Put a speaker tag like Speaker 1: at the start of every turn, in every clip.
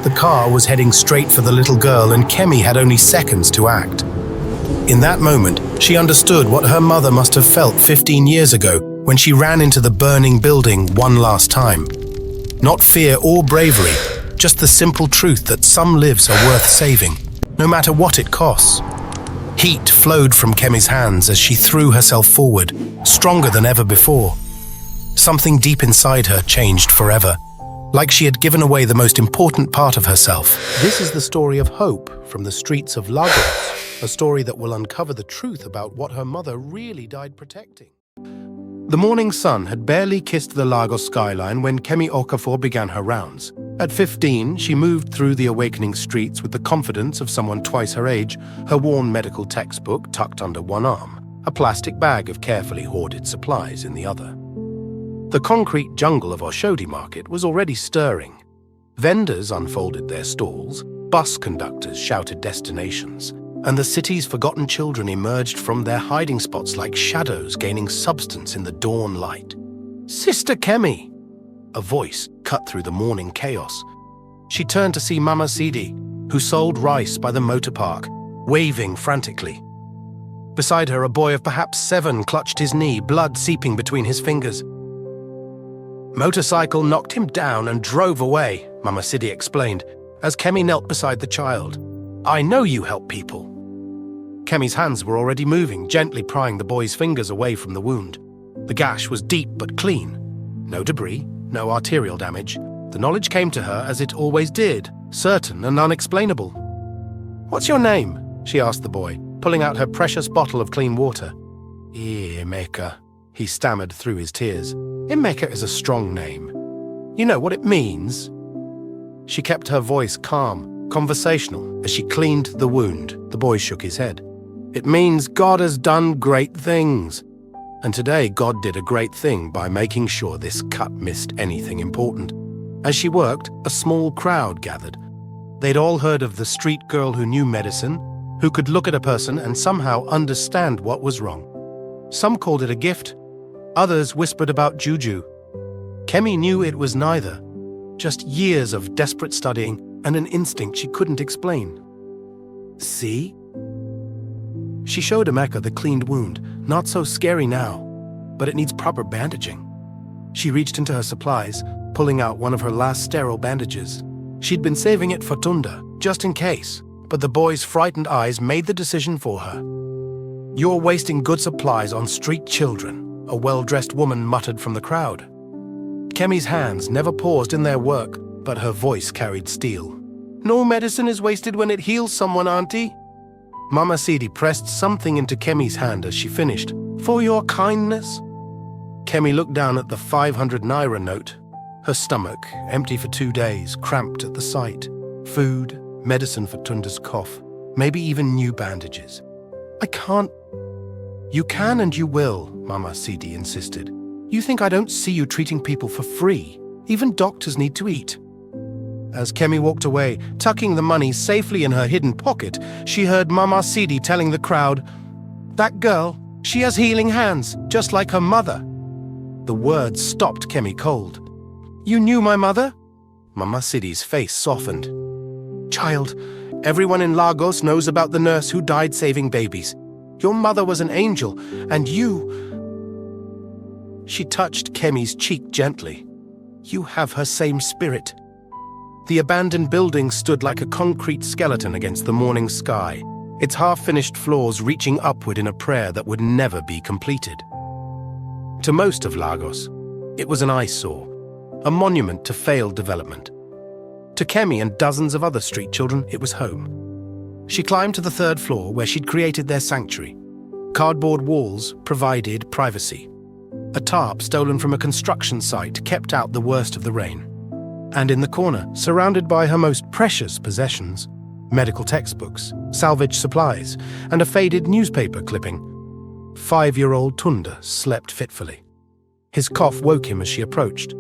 Speaker 1: The car was heading straight for the little girl, and Kemi had only seconds to act. In that moment, she understood what her mother must have felt 15 years ago when she ran into the burning building one last time. Not fear or bravery, just the simple truth that some lives are worth saving, no matter what it costs. Heat flowed from Kemi's hands as she threw herself forward, stronger than ever before. Something deep inside her changed forever, like she had given away the most important part of herself. This is the story of hope from the streets of Lagos, a story that will uncover the truth about what her mother really died protecting. The morning sun had barely kissed the Lagos skyline when Kemi Okafor began her rounds. At 15, she moved through the awakening streets with the confidence of someone twice her age, her worn medical textbook tucked under one arm, a plastic bag of carefully hoarded supplies in the other. The concrete jungle of Oshodi Market was already stirring. Vendors unfolded their stalls, bus conductors shouted destinations, and the city's forgotten children emerged from their hiding spots like shadows gaining substance in the dawn light. "Sister Kemi!" A voice cut through the morning chaos. She turned to see Mama Sidi, who sold rice by the motor park, waving frantically. Beside her, a boy of perhaps 7 clutched his knee, blood seeping between his fingers. "Motorcycle knocked him down and drove away," Mama Sidi explained, as Kemi knelt beside the child. "I know you help people." Kemi's hands were already moving, gently prying the boy's fingers away from the wound. The gash was deep but clean. No debris, no arterial damage. The knowledge came to her as it always did, certain and unexplainable. "What's your name?" she asked the boy, pulling out her precious bottle of clean water. "Emeka," he stammered through his tears. "Emeka is a strong name. You know what it means?" She kept her voice calm, conversational, as she cleaned the wound. The boy shook his head. "It means God has done great things. And today God did a great thing by making sure this cut missed anything important." As she worked, a small crowd gathered. They'd all heard of the street girl who knew medicine, who could look at a person and somehow understand what was wrong. Some called it a gift, others whispered about juju. Kemi knew it was neither, just years of desperate studying and an instinct she couldn't explain. "See?" She showed Emeka the cleaned wound. "Not so scary now, but it needs proper bandaging." She reached into her supplies, pulling out one of her last sterile bandages. She'd been saving it for Tunda, just in case, but the boy's frightened eyes made the decision for her. "You're wasting good supplies on street children," a well-dressed woman muttered from the crowd. Kemi's hands never paused in their work, but her voice carried steel. "No medicine is wasted when it heals someone, Auntie." Mama Sidi pressed something into Kemi's hand as she finished. "For your kindness." Kemi looked down at the 500 naira note. Her stomach, empty for 2 days, cramped at the sight. Food, medicine for Tunda's cough, maybe even new bandages. "I can't." "You can and you will," Mama Sidi insisted. "You think I don't see you treating people for free? Even doctors need to eat." As Kemi walked away, tucking the money safely in her hidden pocket, she heard Mama Sidi telling the crowd, "That girl, she has healing hands, just like her mother." The words stopped Kemi cold. "You knew my mother?" Mama Sidi's face softened. "Child, everyone in Lagos knows about the nurse who died saving babies. Your mother was an angel, and you—" She touched Kemi's cheek gently. "You have her same spirit." The abandoned building stood like a concrete skeleton against the morning sky, its half-finished floors reaching upward in a prayer that would never be completed. To most of Lagos, it was an eyesore, a monument to failed development. To Kemi and dozens of other street children, it was home. She climbed to the 3rd floor where she'd created their sanctuary. Cardboard walls provided privacy. A tarp stolen from a construction site kept out the worst of the rain. And in the corner, surrounded by her most precious possessions, medical textbooks, salvaged supplies, and a faded newspaper clipping, 5-year-old Tunda slept fitfully. His cough woke him as she approached.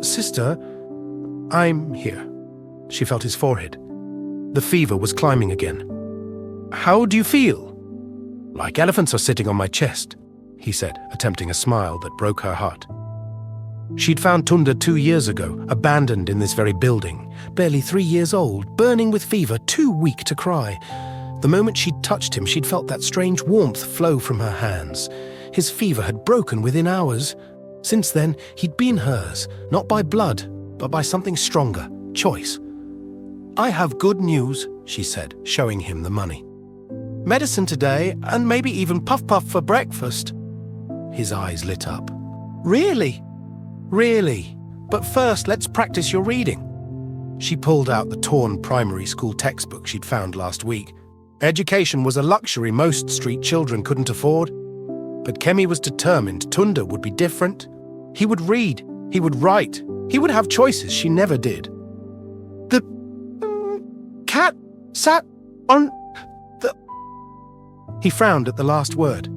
Speaker 1: "Sister, I'm here." She felt his forehead. The fever was climbing again. "How do you feel?" "Like elephants are sitting on my chest," he said, attempting a smile that broke her heart. She'd found Tunda 2 years ago, abandoned in this very building, barely 3 years old, burning with fever, too weak to cry. The moment she'd touched him, she'd felt that strange warmth flow from her hands. His fever had broken within hours. Since then, he'd been hers, not by blood, but by something stronger, choice. "I have good news," she said, showing him the money. "Medicine today, and maybe even puff-puff for breakfast." His eyes lit up. "Really? Really? But first, let's practice your reading." She pulled out the torn primary school textbook she'd found last week. Education was a luxury most street children couldn't afford. But Kemi was determined Tunda would be different. He would read, he would write, he would have choices she never did. "The cat sat on the..." He frowned at the last word.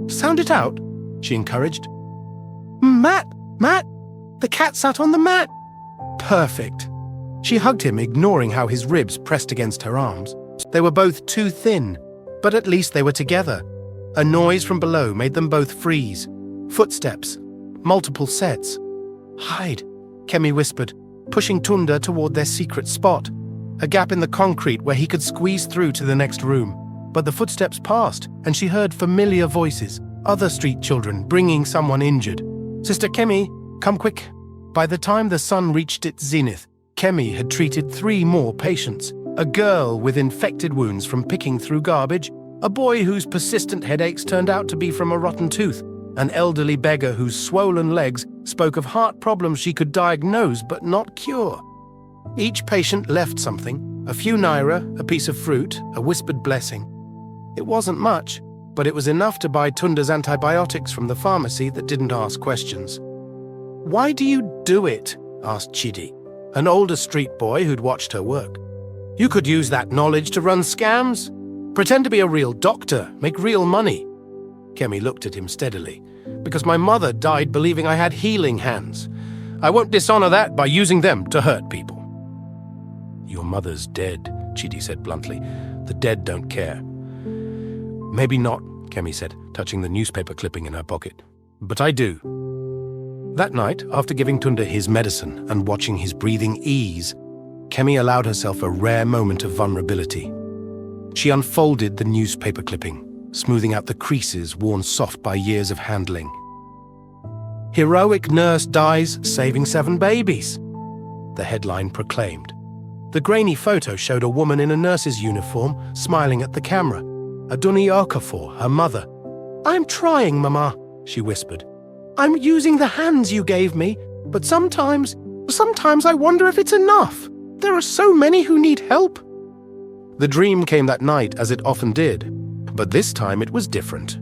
Speaker 1: "Sound it out," she encouraged. Matt, the cat sat on the mat." Perfect. She hugged him, ignoring how his ribs pressed against her arms. They were both too thin, but at least they were together. A noise from below made them both freeze. Footsteps, multiple sets. "Hide," Kemi whispered, pushing Tunda toward their secret spot, a gap in the concrete where he could squeeze through to the next room. But the footsteps passed, and she heard familiar voices, other street children bringing someone injured. "Sister Kemi, come quick." By the time the sun reached its zenith, Kemi had treated 3 more patients. A girl with infected wounds from picking through garbage, a boy whose persistent headaches turned out to be from a rotten tooth, an elderly beggar whose swollen legs spoke of heart problems she could diagnose but not cure. Each patient left something, a few naira, a piece of fruit, a whispered blessing. It wasn't much, but it was enough to buy Tunda's antibiotics from the pharmacy that didn't ask questions. "Why do you do it?" asked Chidi, an older street boy who'd watched her work. "You could use that knowledge to run scams. Pretend to be a real doctor, make real money." Kemi looked at him steadily. "Because my mother died believing I had healing hands. I won't dishonor that by using them to hurt people." "Your mother's dead," Chidi said bluntly. "The dead don't care." "Maybe not," Kemi said, touching the newspaper clipping in her pocket. "But I do." That night, after giving Tunda his medicine and watching his breathing ease, Kemi allowed herself a rare moment of vulnerability. She unfolded the newspaper clipping, smoothing out the creases worn soft by years of handling. "Heroic nurse dies, saving 7 babies," the headline proclaimed. The grainy photo showed a woman in a nurse's uniform, smiling at the camera. Aduni Okafor, her mother. "I'm trying, Mama," she whispered. "I'm using the hands you gave me, but sometimes I wonder if it's enough. There are so many who need help." The dream came that night, as it often did, but this time it was different.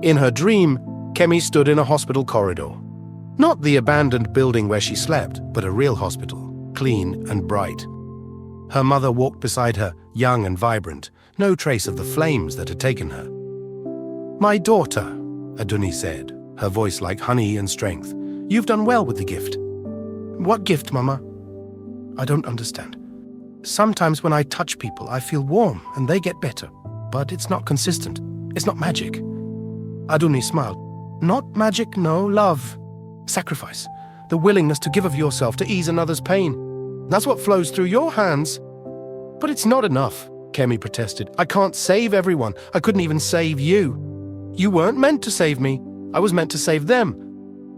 Speaker 1: In her dream, Kemi stood in a hospital corridor. Not the abandoned building where she slept, but a real hospital, clean and bright. Her mother walked beside her, young and vibrant, no trace of the flames that had taken her. "My daughter," Aduni said, her voice like honey and strength. "You've done well with the gift." "What gift, Mama?" "I don't understand. Sometimes when I touch people, I feel warm and they get better. But it's not consistent. It's not magic." Aduni smiled. "Not magic, no, love. Sacrifice. The willingness to give of yourself to ease another's pain. That's what flows through your hands." "But it's not enough," Kemi protested. "I can't save everyone. I couldn't even save you. You weren't meant to save me. I was meant to save them."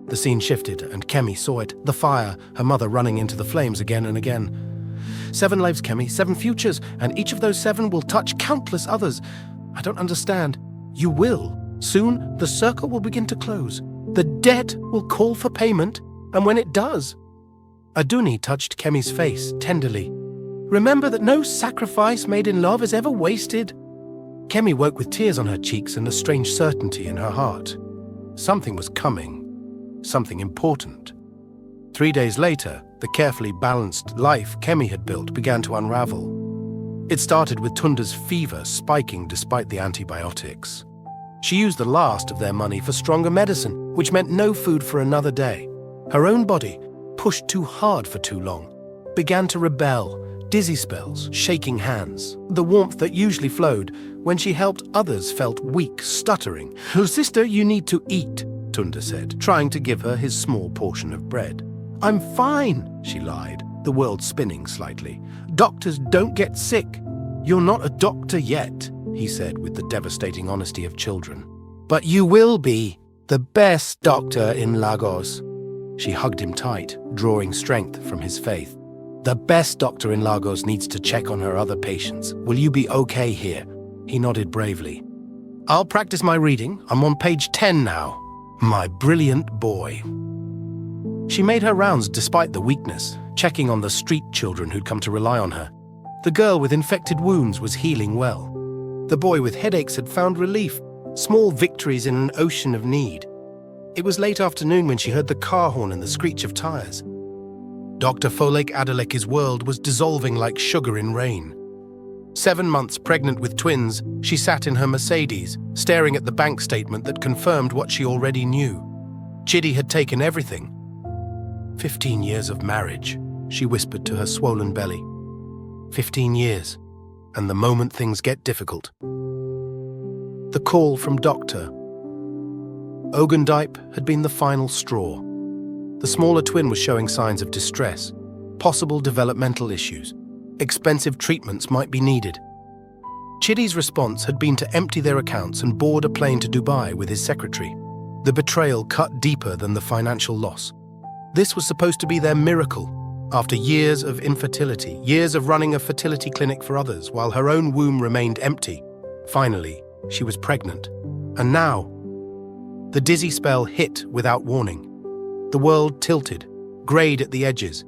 Speaker 1: The scene shifted, and Kemi saw it, the fire, her mother running into the flames again and again. 7 lives, Kemi, 7 futures, and each of those 7 will touch countless others. I don't understand. You will. Soon, the circle will begin to close. The debt will call for payment, and when it does... Aduni touched Kemi's face tenderly. "Remember that no sacrifice made in love is ever wasted." Kemi woke with tears on her cheeks and a strange certainty in her heart. Something was coming. Something important. 3 days later, the carefully balanced life Kemi had built began to unravel. It started with Tunda's fever spiking despite the antibiotics. She used the last of their money for stronger medicine, which meant no food for another day. Her own body, pushed too hard for too long, began to rebel, dizzy spells, shaking hands. The warmth that usually flowed when she helped others felt weak, stuttering. "Sister, you need to eat," Tunda said, trying to give her his small portion of bread. "I'm fine," she lied, the world spinning slightly. "Doctors don't get sick." "You're not a doctor yet," he said with the devastating honesty of children. "But you will be. The best doctor in Lagos." She hugged him tight, drawing strength from his faith. "The best doctor in Lagos needs to check on her other patients. Will you be okay here?" He nodded bravely. "I'll practice my reading. I'm on page 10 now. My brilliant boy." She made her rounds despite the weakness, checking on the street children who'd come to rely on her. The girl with infected wounds was healing well. The boy with headaches had found relief, small victories in an ocean of need. It was late afternoon when she heard the car horn and the screech of tires. Dr. Folake Adeleke's world was dissolving like sugar in rain. 7 months pregnant with twins, she sat in her Mercedes, staring at the bank statement that confirmed what she already knew. Chidi had taken everything. 15 years of marriage, she whispered to her swollen belly. 15 years, and the moment things get difficult. The call from Dr. Ogundipe had been the final straw. The smaller twin was showing signs of distress, possible developmental issues. Expensive treatments might be needed. Chidi's response had been to empty their accounts and board a plane to Dubai with his secretary. The betrayal cut deeper than the financial loss. This was supposed to be their miracle. After years of infertility, years of running a fertility clinic for others, while her own womb remained empty, finally, she was pregnant. And now, the dizzy spell hit without warning. The world tilted, grayed at the edges.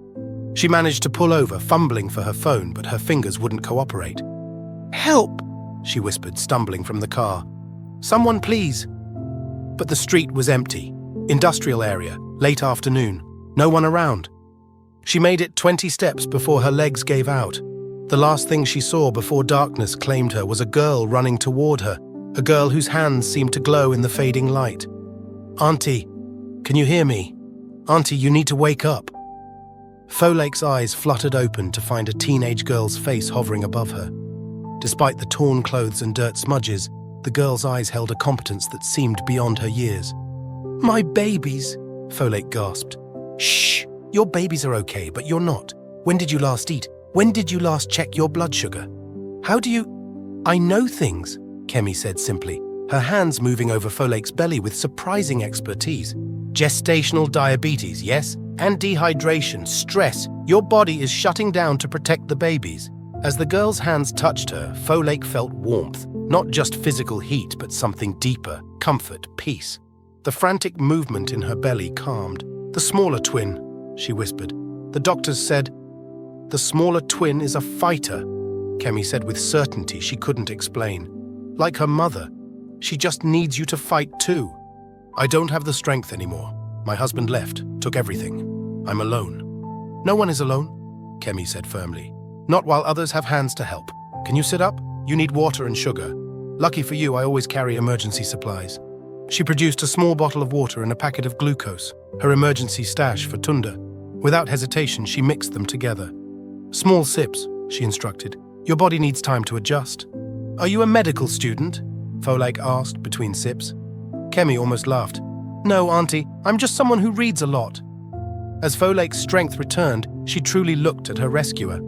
Speaker 1: She managed to pull over, fumbling for her phone, but her fingers wouldn't cooperate. "Help!" she whispered, stumbling from the car. "Someone, please." But the street was empty. Industrial area, late afternoon. No one around. She made it 20 steps before her legs gave out. The last thing she saw before darkness claimed her was a girl running toward her, a girl whose hands seemed to glow in the fading light. "Auntie, can you hear me? Auntie, you need to wake up." Folake's eyes fluttered open to find a teenage girl's face hovering above her. Despite the torn clothes and dirt smudges, the girl's eyes held a competence that seemed beyond her years. "My babies," Folake gasped. "Shh! Your babies are okay, but you're not. When did you last eat? When did you last check your blood sugar? How do you—" "I know things," Kemi said simply, her hands moving over Folake's belly with surprising expertise. "Gestational diabetes, yes? And dehydration, stress. Your body is shutting down to protect the babies." As the girl's hands touched her, Folake felt warmth. Not just physical heat, but something deeper, comfort, peace. The frantic movement in her belly calmed. "The smaller twin," she whispered. "The doctors said—" "The smaller twin is a fighter," Kemi said with certainty she couldn't explain. "Like her mother. She just needs you to fight too." "I don't have the strength anymore. My husband left, took everything. I'm alone." "No one is alone," Kemi said firmly. "Not while others have hands to help. Can you sit up? You need water and sugar. Lucky for you, I always carry emergency supplies." She produced a small bottle of water and a packet of glucose, her emergency stash for Tunda. Without hesitation, she mixed them together. "Small sips," she instructed. "Your body needs time to adjust." "Are you a medical student?" Folake asked between sips. Kemi almost laughed. "No, Auntie, I'm just someone who reads a lot." As Folake's strength returned, she truly looked at her rescuer.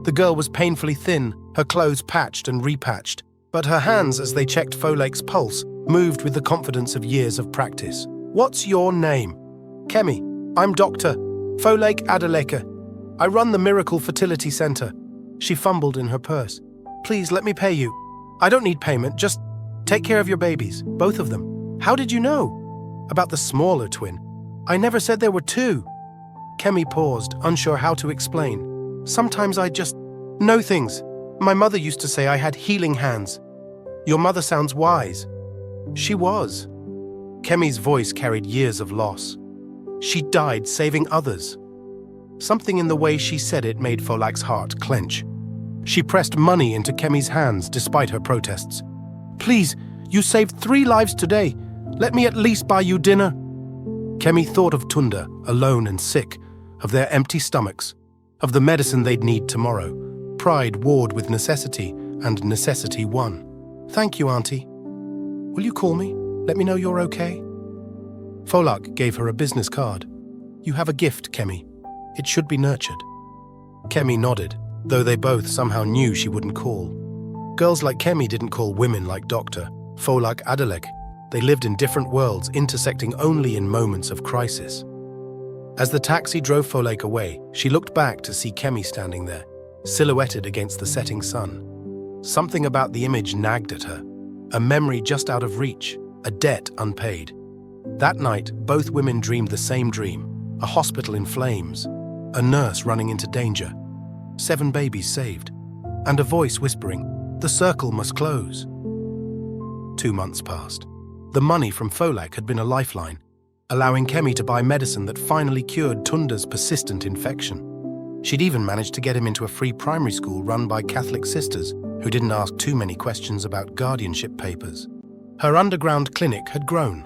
Speaker 1: The girl was painfully thin, her clothes patched and repatched, but her hands, as they checked Folake's pulse, moved with the confidence of years of practice. "What's your name?" "Kemi. I'm Dr. Folake Adeleke. I run the Miracle Fertility Center." She fumbled in her purse. "Please, let me pay you." "I don't need payment, just take care of your babies, both of them." "How did you know?" "About the smaller twin. I never said there were two." Kemi paused, unsure how to explain. "Sometimes I just know things. My mother used to say I had healing hands." "Your mother sounds wise." "She was." Kemi's voice carried years of loss. "She died saving others." Something in the way she said it made Folake's heart clench. She pressed money into Kemi's hands despite her protests. "Please, you saved 3 lives today. Let me at least buy you dinner." Kemi thought of Tunda, alone and sick, of their empty stomachs, of the medicine they'd need tomorrow. Pride warred with necessity, and necessity won. "Thank you, Auntie. Will you call me? Let me know you're okay?" Folak gave her a business card. "You have a gift, Kemi. It should be nurtured." Kemi nodded, though they both somehow knew she wouldn't call. Girls like Kemi didn't call women like Dr. Folak Adelek. They lived in different worlds, intersecting only in moments of crisis. As the taxi drove Folak away, she looked back to see Kemi standing there, silhouetted against the setting sun. Something about the image nagged at her, a memory just out of reach, a debt unpaid. That night, both women dreamed the same dream, a hospital in flames, a nurse running into danger, 7 babies saved, and a voice whispering, "The circle must close." 2 months passed. The money from Folak had been a lifeline, allowing Kemi to buy medicine that finally cured Tunda's persistent infection. She'd even managed to get him into a free primary school run by Catholic sisters who didn't ask too many questions about guardianship papers. Her underground clinic had grown.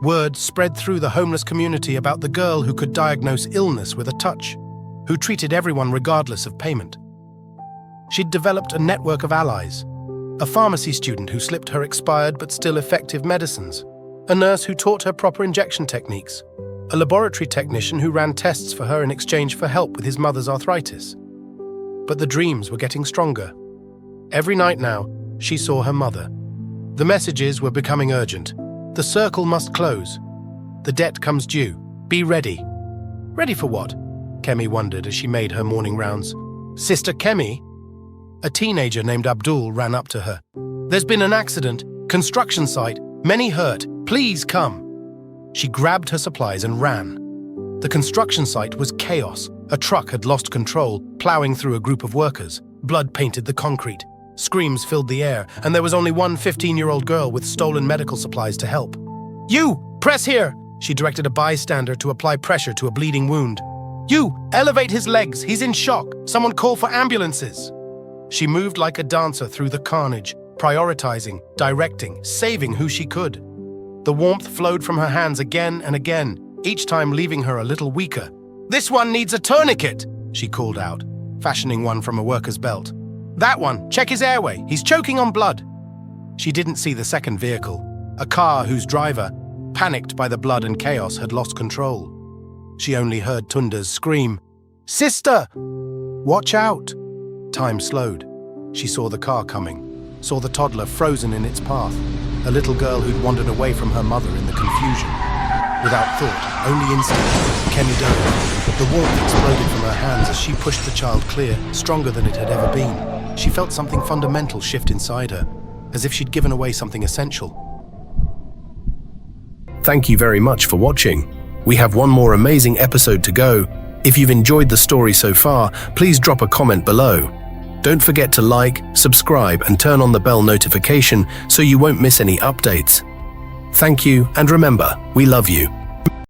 Speaker 1: Word spread through the homeless community about the girl who could diagnose illness with a touch, who treated everyone regardless of payment. She'd developed a network of allies, a pharmacy student who slipped her expired but still effective medicines, a nurse who taught her proper injection techniques, a laboratory technician who ran tests for her in exchange for help with his mother's arthritis. But the dreams were getting stronger. Every night now, she saw her mother. The messages were becoming urgent. The circle must close. The debt comes due. Be ready. Ready for what? Kemi wondered as she made her morning rounds. "Sister Kemi?" A teenager named Abdul ran up to her. "There's been an accident. Construction site. Many hurt. Please come." She grabbed her supplies and ran. The construction site was chaos. A truck had lost control, plowing through a group of workers. Blood painted the concrete. Screams filled the air, and there was only one 15-year-old girl with stolen medical supplies to help. "You! Press here!" She directed a bystander to apply pressure to a bleeding wound. "You! Elevate his legs! He's in shock! Someone call for ambulances!" She moved like a dancer through the carnage, prioritizing, directing, saving who she could. The warmth flowed from her hands again and again, each time leaving her a little weaker. "This one needs a tourniquet," she called out, fashioning one from a worker's belt. "That one, check his airway, he's choking on blood." She didn't see the second vehicle, a car whose driver, panicked by the blood and chaos, had lost control. She only heard Tunda's scream, "Sister! Watch out!" Time slowed. She saw the car coming, saw the toddler frozen in its path, a little girl who'd wandered away from her mother in the confusion. Without thought, only instinct, Kemi dove. The warmth exploded from her hands as she pushed the child clear, stronger than it had ever been. She felt something fundamental shift inside her, as if she'd given away something essential. Thank you very much for watching. We have one more amazing episode to go. If you've enjoyed the story so far, please drop a comment below. Don't forget to like, subscribe, and turn on the bell notification so you won't miss any updates. Thank you, and remember, we love you.